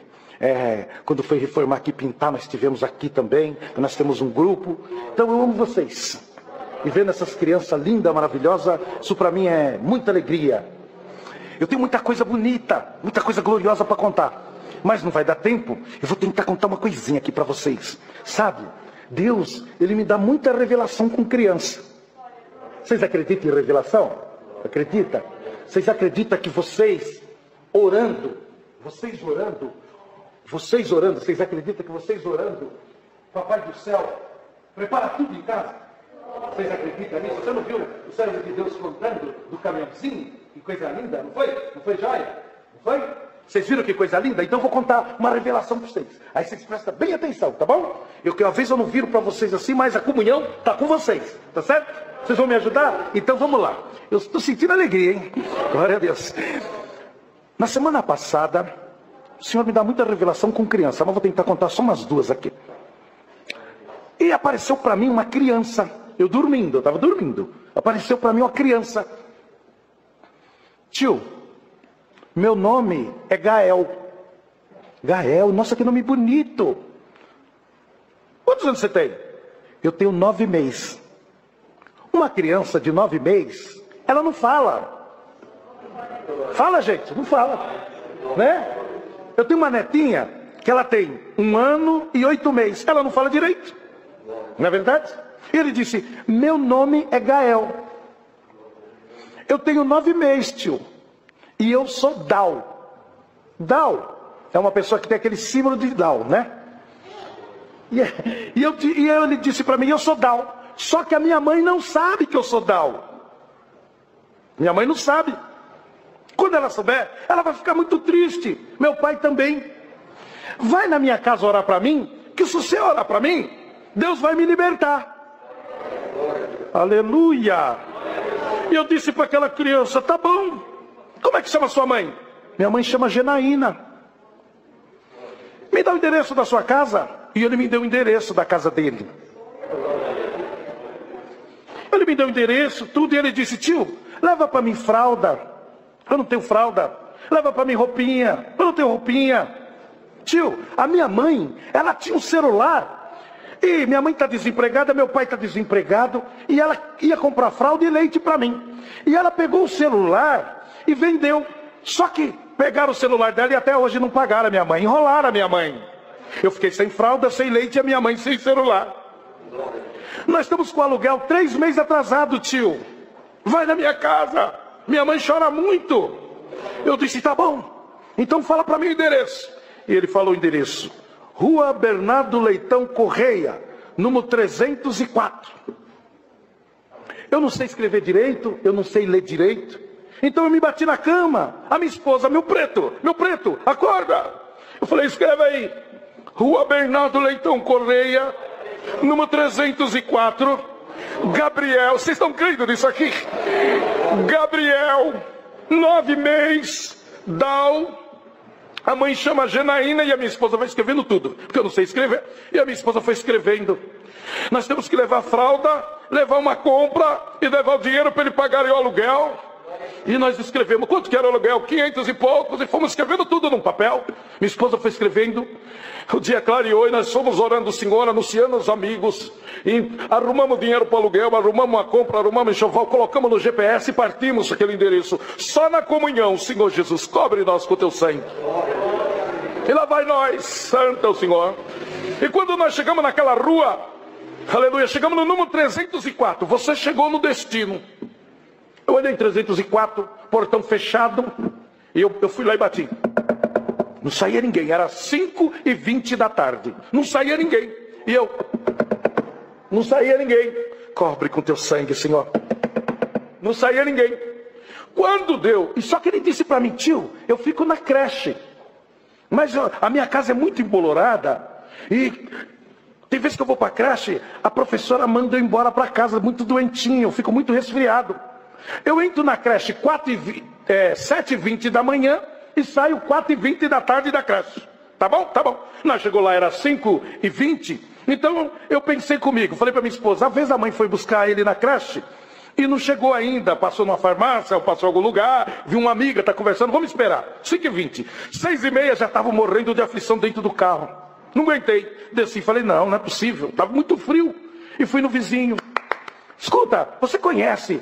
quando foi reformar aqui, pintar, nós estivemos aqui também. Nós temos um grupo. Então eu amo vocês. E vendo essas crianças lindas, maravilhosas, isso para mim é muita alegria. Eu tenho muita coisa bonita, muita coisa gloriosa para contar. Mas não vai dar tempo. Eu vou tentar contar uma coisinha aqui para vocês. Sabe, Deus, Ele me dá muita revelação com criança. Vocês acreditam em revelação? Acredita? Vocês acreditam que vocês orando, vocês acreditam que vocês orando, Papai do céu, prepara tudo em casa? Vocês acreditam nisso? Você não viu o servo de Deus contando do caminhãozinho? Que coisa linda, não foi? Não foi joia? Não foi? Vocês viram que coisa linda? Então eu vou contar uma revelação para vocês. Aí vocês prestam bem atenção, tá bom? Que uma vez eu não viro para vocês assim, mas a comunhão está com vocês, tá certo? Vocês vão me ajudar? Então vamos lá. Eu estou sentindo alegria, hein? Glória a Deus. Na semana passada, o Senhor me dá muita revelação com criança, mas vou tentar contar só umas duas aqui. E apareceu para mim uma criança. Eu estava dormindo. Apareceu para mim uma criança. Tio, meu nome é Gael. Gael, nossa, que nome bonito. Quantos anos você tem? Eu tenho 9 meses. Uma criança de 9 meses, ela não fala. Fala, gente, não fala. Né? Eu tenho uma netinha que ela tem 1 ano e 8 meses. Ela não fala direito. Não é verdade? Ele disse, meu nome é Gael. Eu tenho 9 meses, tio. E eu sou Down. Down é uma pessoa que tem aquele símbolo de Down, né? E ele disse para mim, eu sou Down. Só que a minha mãe não sabe que eu sou Down. Minha mãe não sabe. Quando ela souber, ela vai ficar muito triste. Meu pai também. Vai na minha casa orar para mim, que se você orar para mim, Deus vai me libertar. Aleluia. E eu disse para aquela criança, tá bom. Como é que chama sua mãe? Minha mãe chama Genaína. Me dá o endereço da sua casa. E ele me deu o endereço da casa dele. Ele me deu o endereço, tudo, e ele disse, tio, leva para mim fralda. Eu não tenho fralda. Leva para mim roupinha. Eu não tenho roupinha. Tio, a minha mãe, ela tinha um celular. E minha mãe está desempregada, meu pai está desempregado. E ela ia comprar fralda e leite para mim. E ela pegou o celular e vendeu. Só que pegaram o celular dela e até hoje não pagaram a minha mãe. Enrolaram a minha mãe. Eu fiquei sem fralda, sem leite e a minha mãe sem celular. Nós estamos com o aluguel 3 meses atrasado, tio. Vai na minha casa. Minha mãe chora muito. Eu disse, tá bom. Então fala para mim o endereço. E ele falou o endereço. Rua Bernardo Leitão Correia, número 304. Eu não sei escrever direito, eu não sei ler direito. Então eu me bati na cama. A minha esposa, meu preto, acorda. Eu falei, escreve aí. Rua Bernardo Leitão Correia, número 304. Gabriel, vocês estão crendo nisso aqui? Gabriel, 9 meses, Dal. A mãe chama Genaína e a minha esposa vai escrevendo tudo, porque eu não sei escrever. E a minha esposa foi escrevendo. Nós temos que levar fralda, levar uma compra e levar o dinheiro para ele pagar o aluguel. E nós escrevemos, quanto que era o aluguel? 500 e poucos, e fomos escrevendo tudo num papel. Minha esposa foi escrevendo. O dia clareou e nós fomos orando o Senhor, anunciando aos amigos. E arrumamos dinheiro para o aluguel, arrumamos uma compra, arrumamos enxoval, colocamos no GPS e partimos aquele endereço. Só na comunhão, Senhor Jesus, cobre nós com o teu sangue. E lá vai nós, santo é o Senhor. E quando nós chegamos naquela rua, aleluia, chegamos no número 304. Você chegou no destino. Eu olhei em 304, portão fechado, e eu fui lá e bati. Não saía ninguém, era 5h20 da tarde. Não saía ninguém. E eu, não saía ninguém. Cobre com teu sangue, Senhor. Não saía ninguém. Quando deu, e só que ele disse para mim, tio, eu fico na creche. Mas a minha casa é muito embolorada. E tem vezes que eu vou para a creche, a professora manda eu embora para casa, muito doentinho, eu fico muito resfriado. Eu entro na creche 7h20 da manhã e saio 4h20 da tarde da creche. Tá bom? Tá bom. Nós chegou lá, era 5h20. Então eu pensei comigo, falei para minha esposa, a vez a mãe foi buscar ele na creche e não chegou ainda, passou numa farmácia ou passou em algum lugar, viu uma amiga, tá conversando, vamos esperar. 5h20. 6h30 já estava morrendo de aflição dentro do carro. Não aguentei. Desci, falei, não é possível, estava muito frio. E fui no vizinho. Escuta, você conhece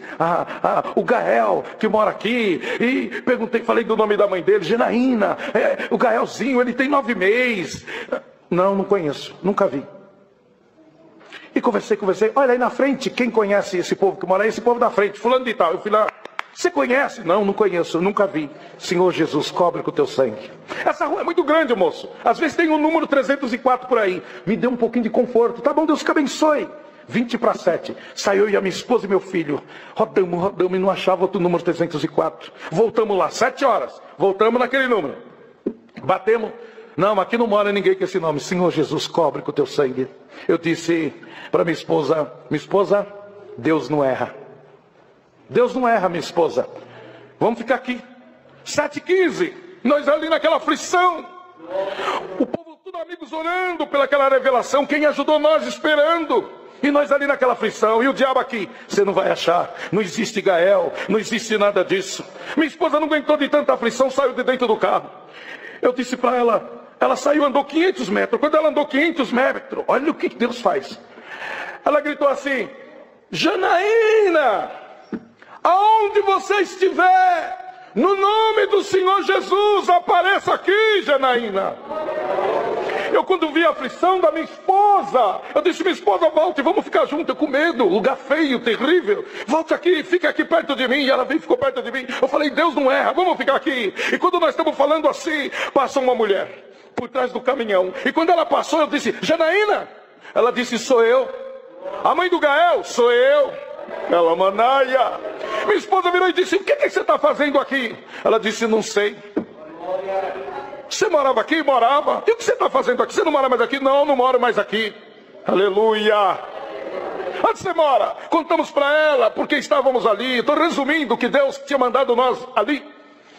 o Gael, que mora aqui? E perguntei, falei do nome da mãe dele, Janaína. O Gaelzinho, ele tem 9 meses. Não conheço, nunca vi. E conversei. Olha aí na frente, quem conhece esse povo que mora aí? Esse povo da frente, fulano de tal. Eu fui lá, você conhece? Não conheço, nunca vi. Senhor Jesus, cobre com o teu sangue. Essa rua é muito grande, moço. Às vezes tem o número 304 por aí. Me dê um pouquinho de conforto. Tá bom, Deus que abençoe. 6:20. Saiu eu e a minha esposa e meu filho. Rodamos e não achava outro número 304. Voltamos lá, 7 horas. Voltamos naquele número. Batemos. Não, aqui não mora ninguém com esse nome. Senhor Jesus, cobre com o teu sangue. Eu disse para minha esposa, Deus não erra. Deus não erra, minha esposa. Vamos ficar aqui. 7h15. Nós ali naquela aflição. O povo tudo amigos orando pelaquela revelação. Quem ajudou nós esperando. E nós ali naquela aflição, e o diabo aqui, você não vai achar, não existe Gael, não existe nada disso. Minha esposa não aguentou de tanta aflição, saiu de dentro do carro. Eu disse para ela saiu, andou 500 metros, quando ela andou 500 metros, olha o que Deus faz. Ela gritou assim, Janaína, aonde você estiver, no nome do Senhor Jesus, apareça aqui, Janaína. Eu quando vi a aflição da minha esposa, eu disse, minha esposa, volte, vamos ficar juntos, com medo, lugar feio, terrível. Volte aqui, fica aqui perto de mim. E ela veio e ficou perto de mim. Eu falei, Deus não erra, vamos ficar aqui. E quando nós estamos falando assim, passa uma mulher por trás do caminhão. E quando ela passou, eu disse, Janaína. Ela disse, sou eu. A mãe do Gael, sou eu. Ela, Manaia. Minha esposa virou e disse, o que você está fazendo aqui? Ela disse, não sei. Você morava aqui? Morava. E o que você está fazendo aqui? Você não mora mais aqui? Não moro mais aqui. Aleluia. Onde você mora? Contamos para ela, porque estávamos ali. Estou resumindo que Deus tinha mandado nós ali.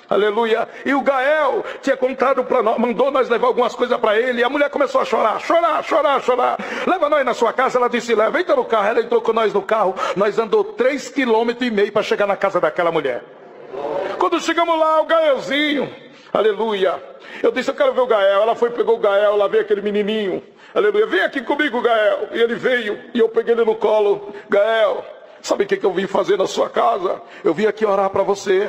Aleluia. E o Gael tinha contado para nós, mandou nós levar algumas coisas para ele. E a mulher começou a chorar. Leva nós na sua casa. Ela disse, leva, entra no carro. Ela entrou com nós no carro. Nós andou 3,5 km para chegar na casa daquela mulher. Quando chegamos lá, o Gaelzinho, aleluia. Eu disse, eu quero ver o Gael. Ela foi, pegou o Gael, lá veio aquele menininho. Aleluia, vem aqui comigo, Gael. E ele veio, e eu peguei ele no colo. Gael, sabe o que eu vim fazer na sua casa? Eu vim aqui orar para você.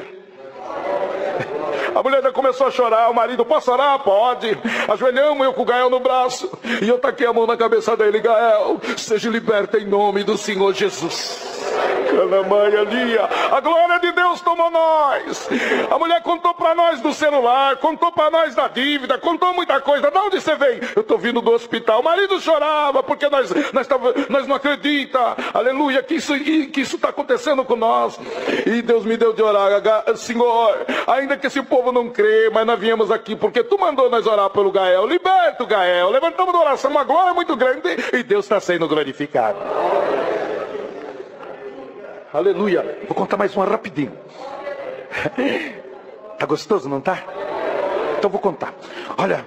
A mulher já começou a chorar, o marido, posso orar? Pode. Ajoelhamos, eu com o Gael no braço. E eu taquei a mão na cabeça dele, Gael, seja liberta em nome do Senhor Jesus. A glória de Deus tomou nós. A mulher contou para nós do celular, contou para nós da dívida, contou muita coisa. De onde você veio? Eu estou vindo do hospital. O marido chorava porque nós não acreditamos, aleluia, que isso está acontecendo com nós. E Deus me deu de orar, Senhor, ainda que esse povo não crê, mas nós viemos aqui porque tu mandou nós orar pelo Gael. Liberta o Gael. Levantamos uma oração, uma glória muito grande, e Deus está sendo glorificado. Aleluia. Vou contar mais uma rapidinho. Tá gostoso, não tá? Então vou contar. Olha,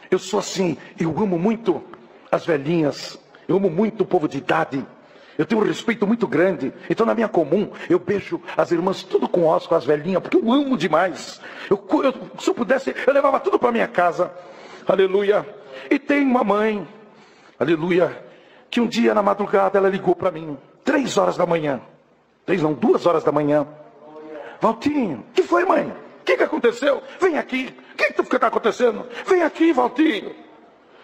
eu sou assim, eu amo muito as velhinhas, eu amo muito o povo de idade. Eu tenho um respeito muito grande. Então na minha comum, eu beijo as irmãs tudo com osco, as velhinhas, porque eu amo demais. Se eu pudesse, eu levava tudo para minha casa. Aleluia. E tem uma mãe, aleluia, que um dia na madrugada ela ligou para mim, 3 horas da manhã. 2 horas da manhã. Valtinho, o que foi, mãe? O que aconteceu? Vem aqui. O que está acontecendo? Vem aqui, Valtinho.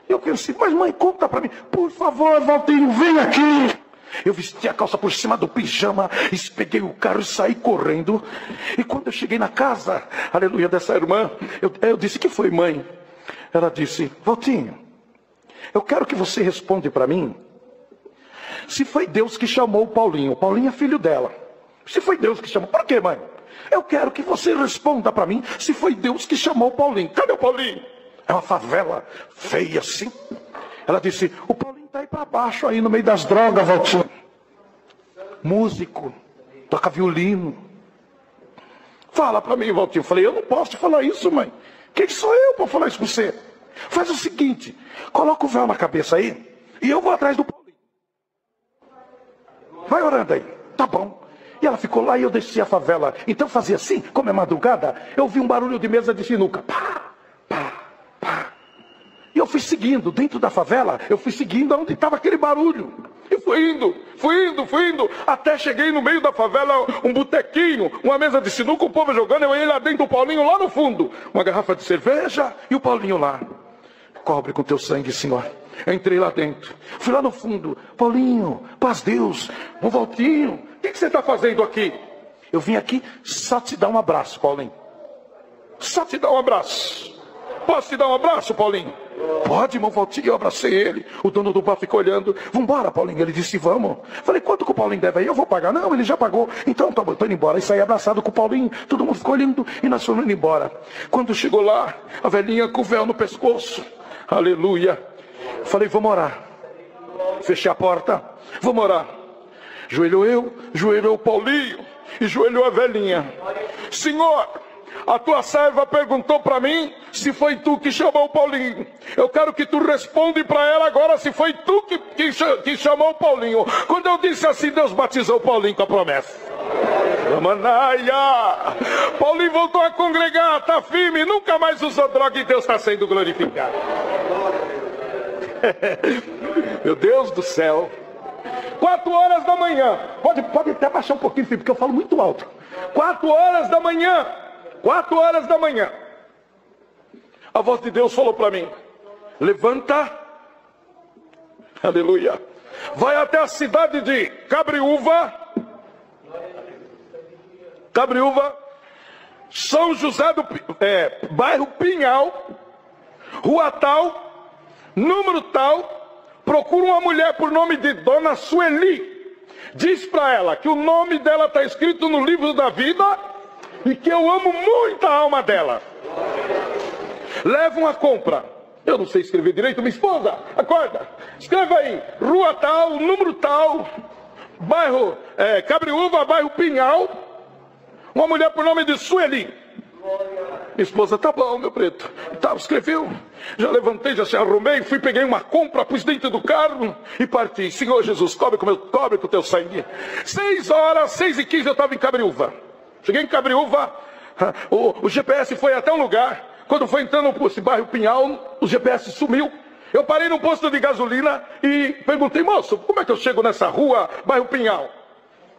Eu pensei, mas mãe, conta para mim. Por favor, Valtinho, vem aqui. Eu vesti a calça por cima do pijama, peguei o carro e saí correndo. E quando eu cheguei na casa, aleluia, dessa irmã, eu disse, que foi, mãe? Ela disse, Valtinho, eu quero que você responda para mim se foi Deus que chamou o Paulinho. O Paulinho é filho dela. Se foi Deus que chamou. Por quê, mãe? Eu quero que você responda para mim se foi Deus que chamou o Paulinho. Cadê o Paulinho? É uma favela feia assim. Ela disse, o Paulinho está aí para baixo, aí no meio das drogas, Valtinho. Músico, toca violino. Fala para mim, Valtinho. Eu falei, eu não posso te falar isso, mãe. Quem sou eu para falar isso com você? Faz o seguinte, coloca o véu na cabeça aí, e eu vou atrás do Paulinho. Vai orando aí, tá bom. E ela ficou lá e eu desci a favela. Então fazia assim, como é madrugada, eu vi um barulho de mesa de sinuca. Pá, pá, pá. E eu fui seguindo, dentro da favela, eu fui seguindo onde estava aquele barulho. E fui indo, até cheguei no meio da favela, um botequinho, uma mesa de sinuca, o povo jogando, eu ia lá dentro, o Paulinho lá no fundo. Uma garrafa de cerveja e o Paulinho lá. Cobre com teu sangue, Senhor. Eu entrei lá dentro, fui lá no fundo. Paulinho, paz Deus, um voltinho. O que você está fazendo aqui? Eu vim aqui só te dar um abraço, Paulinho. Só te dar um abraço. Posso te dar um abraço, Paulinho? Pode, irmão Valtinho, eu abracei ele. O dono do bar ficou olhando. Vambora, Paulinho. Ele disse, vamos. Falei, quanto que o Paulinho deve aí? Eu vou pagar. Não, ele já pagou. Então, tá bom, tô indo embora. E saí abraçado com o Paulinho. Todo mundo ficou olhando e nós fomos indo embora. Quando chegou lá, a velhinha com o véu no pescoço. Aleluia. Falei, vamos orar. Fechei a porta. Vamos orar. Joelhou o Paulinho e joelhou a velhinha. Senhor, a tua serva perguntou para mim se foi tu que chamou o Paulinho. Eu quero que tu responde para ela agora se foi tu que chamou o Paulinho. Quando eu disse assim, Deus batizou o Paulinho com a promessa. Manaia! Paulinho voltou a congregar, tá firme, nunca mais usou droga e Deus está sendo glorificado. Meu Deus do céu. 4 horas da manhã. Pode até baixar um pouquinho, filho, porque eu falo muito alto. 4 horas da manhã. 4 horas da manhã. A voz de Deus falou para mim: levanta. Aleluia. Vai até a cidade de Cabriúva. São José do bairro Pinhal, rua tal, número tal. Procura uma mulher por nome de Dona Sueli. Diz para ela que o nome dela está escrito no livro da vida e que eu amo muito a alma dela. Leva uma compra. Eu não sei escrever direito, minha esposa, acorda. Escreva aí, rua tal, número tal, bairro Cabriúva, bairro Pinhal. Uma mulher por nome de Sueli. Minha esposa, tá bom, meu preto. Tá, escreveu. Já levantei, já se arrumei, fui, peguei uma compra, pus dentro do carro e parti. Senhor Jesus, cobre com o teu sangue. 6 horas, 6h15 eu estava em Cabriúva. Cheguei em Cabriúva, o GPS foi até um lugar. Quando foi entrando nesse bairro Pinhal, o GPS sumiu. Eu parei num posto de gasolina e perguntei, moço, como é que eu chego nessa rua, bairro Pinhal?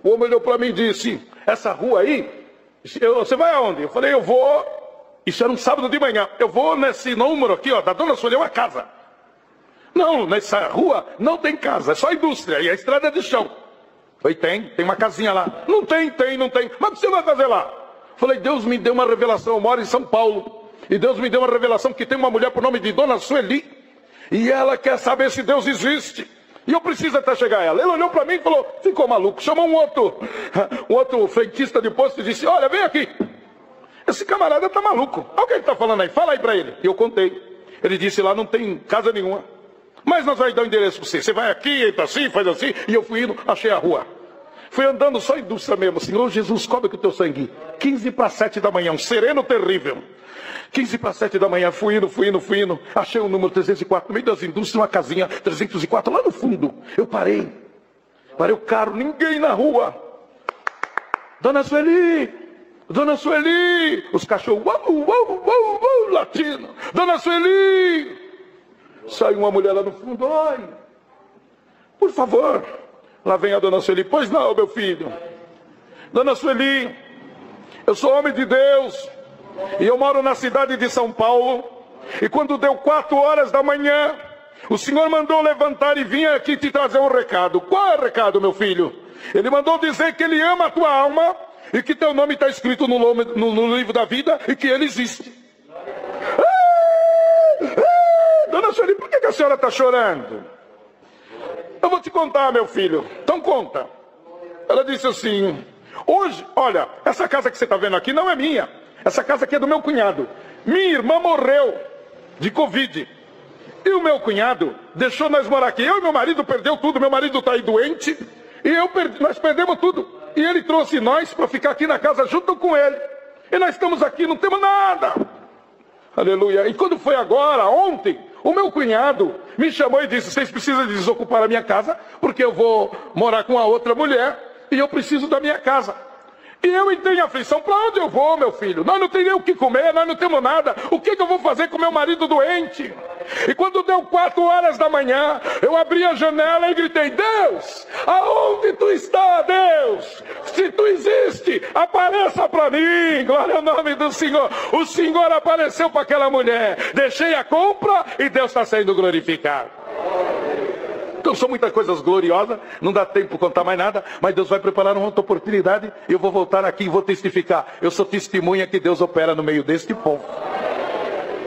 O homem olhou para mim e disse, essa rua aí, você vai aonde? Eu falei, eu vou... Isso era um sábado de manhã. Eu vou nesse número aqui, ó, da Dona Sueli, uma casa. Não, nessa rua não tem casa, é só indústria. E a estrada é de chão. Falei, tem uma casinha lá. Não tem. Mas o que você vai fazer lá? Falei, Deus me deu uma revelação. Eu moro em São Paulo. E Deus me deu uma revelação que tem uma mulher por nome de Dona Sueli. E ela quer saber se Deus existe. E eu preciso até chegar a ela. Ele olhou para mim e falou, ficou maluco. Chamou um outro frentista de posto e disse, olha, vem aqui. Esse camarada tá maluco. Olha o que ele tá falando aí. Fala aí para ele. E eu contei. Ele disse, lá não tem casa nenhuma. Mas nós vamos dar o endereço para você. Você vai aqui, entra assim, faz assim. E eu fui indo, achei a rua. Fui andando só indústria mesmo. Senhor Jesus, cobre com o teu sangue. 15 para 7 da manhã. Um sereno terrível. 15 para 7 da manhã. Fui indo. Achei o número 304. No meio das indústrias, uma casinha 304. Lá no fundo. Eu parei o carro. Ninguém na rua. Dona Sueli. Os cachorros, latindo. Dona Sueli. Saiu uma mulher lá no fundo. Oi, por favor. Lá vem a Dona Sueli. Pois não, meu filho. Dona Sueli, eu sou homem de Deus. E eu moro na cidade de São Paulo. E quando deu 4 horas da manhã, o Senhor mandou levantar e vir aqui te trazer um recado. Qual é o recado, meu filho? Ele mandou dizer que Ele ama a tua alma e que teu nome está escrito no livro da vida e que Ele existe. Dona Sueli, por que a senhora está chorando? Eu vou te contar, meu filho. Então conta. Ela disse assim, hoje, olha, essa casa que você está vendo aqui não é minha. Essa casa aqui é do meu cunhado. Minha irmã morreu de Covid. E o meu cunhado deixou nós morar aqui. Eu e meu marido perdeu tudo. Meu marido está aí doente. E nós perdemos tudo. E ele trouxe nós para ficar aqui na casa junto com ele. E nós estamos aqui, não temos nada. Aleluia. E quando foi agora, ontem, o meu cunhado me chamou e disse: vocês precisam desocupar a minha casa, porque eu vou morar com a outra mulher e eu preciso da minha casa. E eu entrei em aflição. Para onde eu vou, meu filho? Nós não temos nem o que comer, nós não temos nada. O que eu vou fazer com meu marido doente? E quando deu 4 horas da manhã, eu abri a janela e gritei: Deus, aonde tu está, Deus? Se tu existe, apareça para mim. Glória ao nome do Senhor. O Senhor apareceu para aquela mulher. Deixei a compra e Deus está sendo glorificado. Então são muitas coisas gloriosas, não dá tempo de contar mais nada, mas Deus vai preparar uma outra oportunidade e eu vou voltar aqui e vou testificar. Eu sou testemunha que Deus opera no meio deste povo.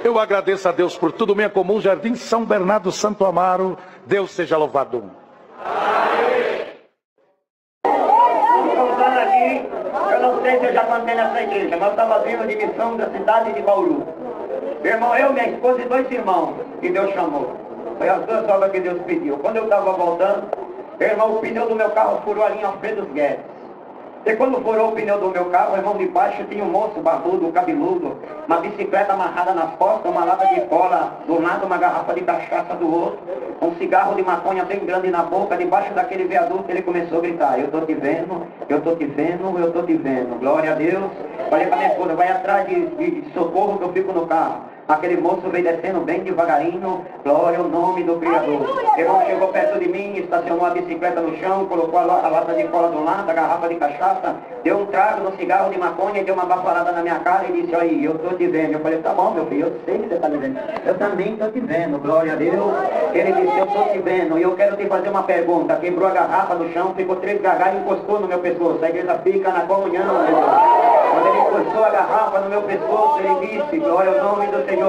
Eu agradeço a Deus por tudo. Minha Comum, Jardim São Bernardo, Santo Amaro. Deus seja louvado. Voltando aqui, eu não sei se eu já contei nessa igreja, mas eu estava vindo de missão da cidade de Bauru. Meu irmão, eu, minha esposa e 2 irmãos que Deus chamou. Foi as 2 obras que Deus pediu. Quando eu estava voltando, meu irmão, o pneu do meu carro furou ali em Alfredo Guedes. E quando furou o pneu do meu carro, irmão, de baixo tinha um moço barbudo, cabeludo, uma bicicleta amarrada nas costas, uma lata de cola do lado, uma garrafa de cachaça do outro, um cigarro de maconha bem grande na boca. Debaixo daquele viaduto ele começou a gritar: eu estou te vendo, eu estou te vendo, eu estou te vendo. Glória a Deus. Falei para minha esposa: vai atrás de socorro que eu fico no carro. Aquele moço veio descendo bem devagarinho. Glória ao nome do Criador. O irmão chegou perto de mim, estacionou a bicicleta no chão, colocou a lata de cola do lado, a garrafa de cachaça, deu um trago no cigarro de maconha e deu uma baforada na minha cara e disse: aí, eu estou te vendo. Eu falei: tá bom, meu filho, eu sei que você está me vendo. Eu também estou te vendo, glória a Deus. Ele disse: eu estou te vendo e eu quero te fazer uma pergunta. Quebrou a garrafa no chão, ficou 3 gargalhos e encostou no meu pescoço. A igreja fica na comunhão, meu Deus. Quando ele encostou a garrafa no meu pescoço, ele disse: glória ao nome do Senhor.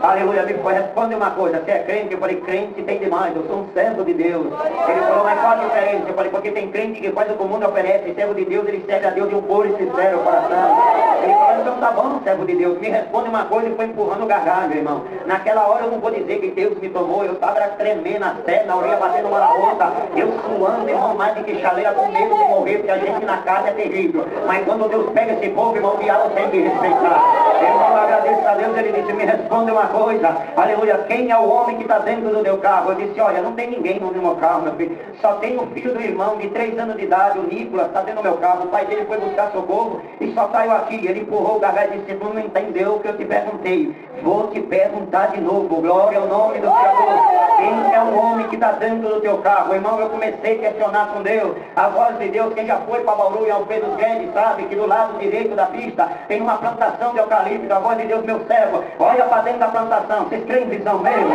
Aleluia. Me responde uma coisa: você é crente? Eu falei: crente tem demais, eu sou um servo de Deus. Ele falou: mas qual a diferença? Eu falei: porque tem crente que faz o que o mundo oferece, servo de Deus, ele serve a Deus de um puro e sincero coração. Ele falou: então tá bom, servo de Deus, me responde uma coisa. E foi empurrando o gargalho, irmão. Naquela hora eu não vou dizer que Deus me tomou, eu estava tremendo as pernas, a orelha batendo uma na outra, eu suando, irmão, mais de que chaleira, com medo de morrer, porque a gente na casa é terrível. Mas quando Deus pega esse povo, irmão, o diabo tem que respeitar. Irmão, eu agradeço a Deus. Ele disse: me responde uma coisa, aleluia, quem é o homem que está dentro do teu carro? Eu disse: olha, não tem ninguém no meu carro, meu filho, só tem o filho do irmão de 3 anos de idade, o Nicolas, está dentro do meu carro. O pai dele foi buscar socorro e só saiu aqui. Ele empurrou o gargalho e disse: tu não entendeu o que eu te perguntei, vou te perguntar de novo. Glória ao nome do Criador. Quem é o homem que está dentro do teu carro? Irmão, eu comecei a questionar com Deus, a voz de Deus. Quem já foi para Bauru e Alfredo Guedes sabe que do lado direito da pista tem uma plantação de eucalipto. A voz de Deus: meu servo, olha para dentro da plantação. Vocês creem em visão mesmo?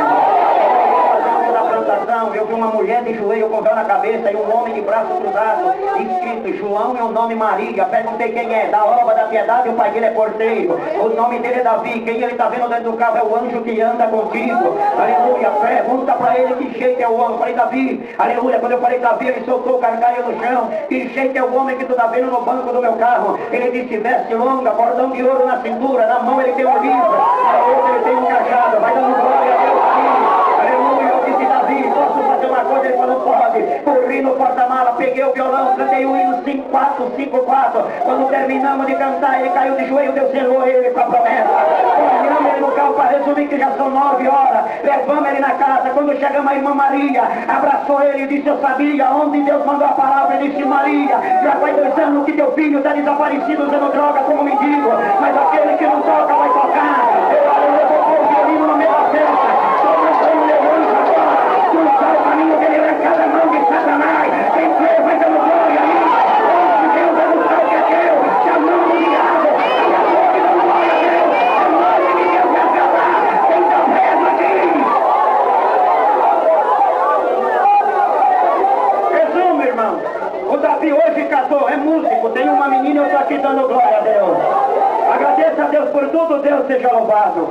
Da plantação, eu vi uma mulher de joelho com véu na cabeça e um homem de braço cruzado, escrito: João é o nome Maria. Perguntei: quem é? Da obra da piedade, o pai dele é porteiro. O nome dele é Davi. Quem ele está vendo dentro do carro é o anjo que anda contigo. Aleluia. Pergunta para ele que jeito é o homem. Eu falei: Davi. Aleluia. Quando eu falei Davi, ele soltou o gargalho no chão. Que jeito é o homem que tu está vendo no banco do meu carro? Ele disse: veste longa, cordão de ouro na cintura, na mão ele tem um livro, na outra ele tem um cajado. Vai dando glória a Deus. Aleluia. Eu disse: Davi, posso fazer uma coisa? Ele falou: pode. Corri no porta-mala, peguei o violão, cantei o hino 5-4, 5-4. Quando terminamos de cantar, ele caiu de joelho, Deus selou ele para a promessa. Terminamos ele no carro para resumir que já são 9 horas. Levamos ele na casa. Quando chegamos, a irmã Maria abraçou ele e disse: eu sabia onde Deus mandou a palavra. Ele disse: Maria, já faz 2 anos que teu filho está desaparecido usando droga como mendigo, mas aquele que não toca vai tocar. Eu vou pôr o violino no meio da festa. O caminho dele arrancado a mão de Satanás. Quem crê vai dando glória a isso. Onde Deus é no céu que é teu, que a mão do diabo, a boca da glória a Deus, a glória de Deus vai acabar. Quem está preso aqui? Resumo, irmão. O Davi hoje casou, é músico, tem uma menina, eu estou aqui dando glória a Deus. Agradeça a Deus por tudo, Deus seja louvado.